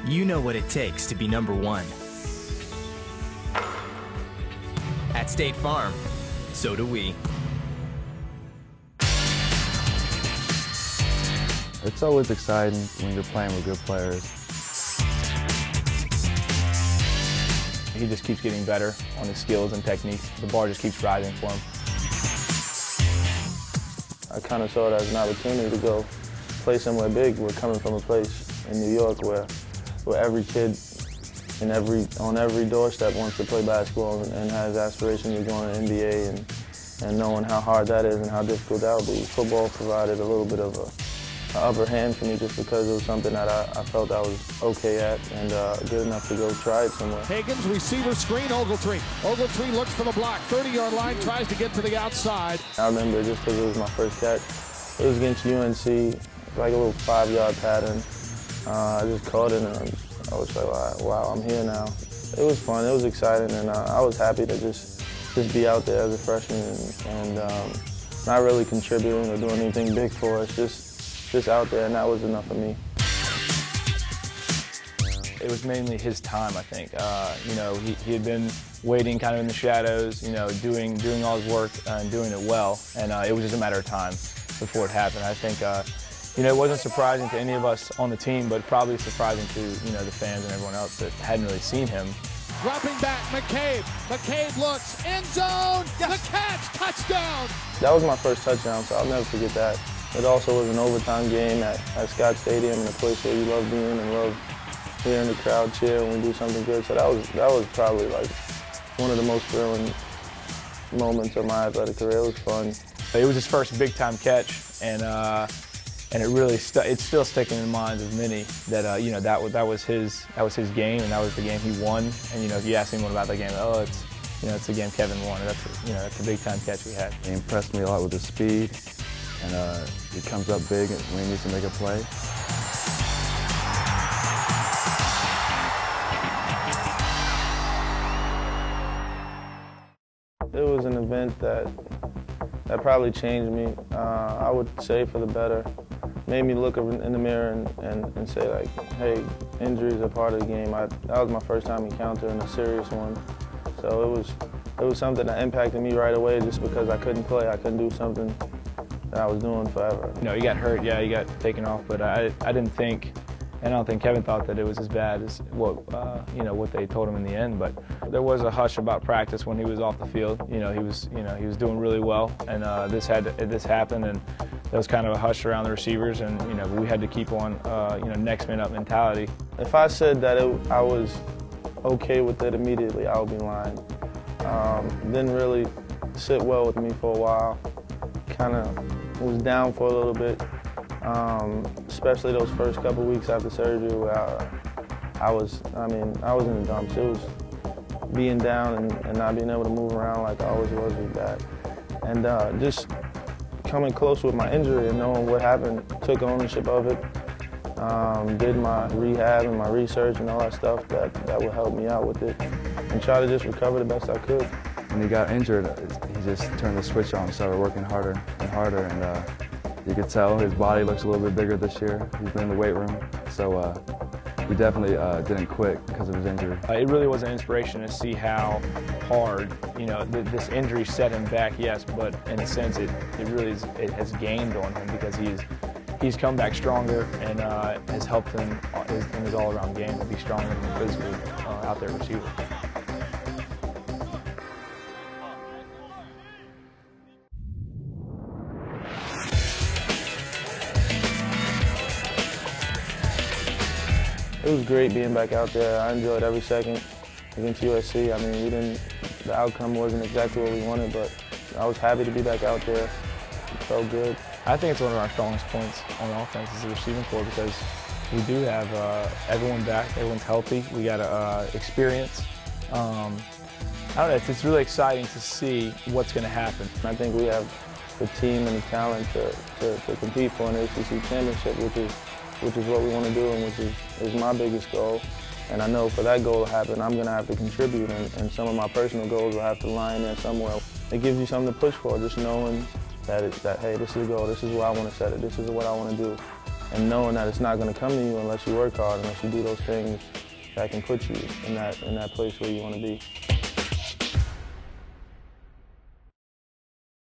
You know what it takes to be #1. At State Farm, so do we. It's always exciting when you're playing with good players. He just keeps getting better on his skills and technique. The bar just keeps rising for him. I kind of saw it as an opportunity to go play somewhere big. We're coming from a place in New York where every kid on every doorstep wants to play basketball and has aspirations of going to the NBA and knowing how hard that is and how difficult that will be. Football provided a little bit of an upper hand for me just because it was something that I felt I was okay at and good enough to go try it somewhere. Hagan's receiver screen, Ogletree. Ogletree looks for the block, 30-yard line, tries to get to the outside. I remember just because it was my first catch, it was against UNC, like a little 5-yard pattern. I just caught it and I was like, wow, I'm here now. It was fun, it was exciting, and I was happy to just be out there as a freshman and not really contributing or doing anything big for us, just out there, and that was enough for me. It was mainly his time, I think. You know, he had been waiting kind of in the shadows, you know, doing all his work and doing it well, and it was just a matter of time before it happened. I think, you know, it wasn't surprising to any of us on the team, but probably surprising to, you know, the fans and everyone else that hadn't really seen him. Dropping back, McCabe. McCabe looks, end zone, the catch, touchdown. That was my first touchdown, so I'll never forget that. It also was an overtime game at Scott Stadium, in a place where you love being and love hearing the crowd cheer when we do something good. So that was probably like one of the most thrilling moments of my athletic career. It was fun. It was his first big-time catch, and it really it's still sticking in the minds of many that you know that was his game, and that was the game he won. And you know, if you ask anyone about that game, oh, it's the game Kevin won. That's a big-time catch we had. He impressed me a lot with his speed, and he comes up big when he needs to make a play. It was an event that probably changed me. I would say for the better. Made me look in the mirror and say, like, hey, injuries are part of the game. That was my first time encountering a serious one. So it was something that impacted me right away just because I couldn't play. I couldn't do something that I was doing forever. You know, he got hurt, yeah, he got taken off, but I didn't think, and I don't think Kevin thought that it was as bad as what you know, what they told him in the end. But there was a hush about practice when he was off the field. You know, he was doing really well, and this happened, and there was kind of a hush around the receivers, and you know, we had to keep on you know, next man up mentality. If I said that I was okay with it immediately, I would be lying. Didn't really sit well with me for a while. Kind of was down for a little bit, especially those first couple weeks after surgery where I was in the dumps. It was being down and not being able to move around like I always was bad. And just coming close with my injury and knowing what happened, took ownership of it, did my rehab and my research and all that stuff that would help me out with it, and try to just recover the best I could. When he got injured, he just turned the switch on, started working harder and harder, and you could tell his body looks a little bit bigger this year. He's been in the weight room, so we definitely didn't quit because of his injury. It really was an inspiration to see how hard, you know, this injury set him back, yes, but in a sense it has gained on him because he's come back stronger and has helped him in his all-around game to be stronger and physically out there receiver. It was great being back out there. I enjoyed every second against USC. I mean, the outcome wasn't exactly what we wanted, but I was happy to be back out there. It felt good. I think it's one of our strongest points on offense is the receiving corps because we do have everyone back, everyone's healthy. We got experience. I don't know, it's really exciting to see what's going to happen. I think we have the team and the talent to compete for an ACC championship, which is what we want to do and which is my biggest goal. And I know for that goal to happen, I'm going to have to contribute, and some of my personal goals will have to lie in there somewhere. It gives you something to push for, just knowing that hey, this is the goal, this is where I want to set it, this is what I want to do. and knowing that it's not going to come to you unless you work hard, unless you do those things that can put you in that place where you want to be.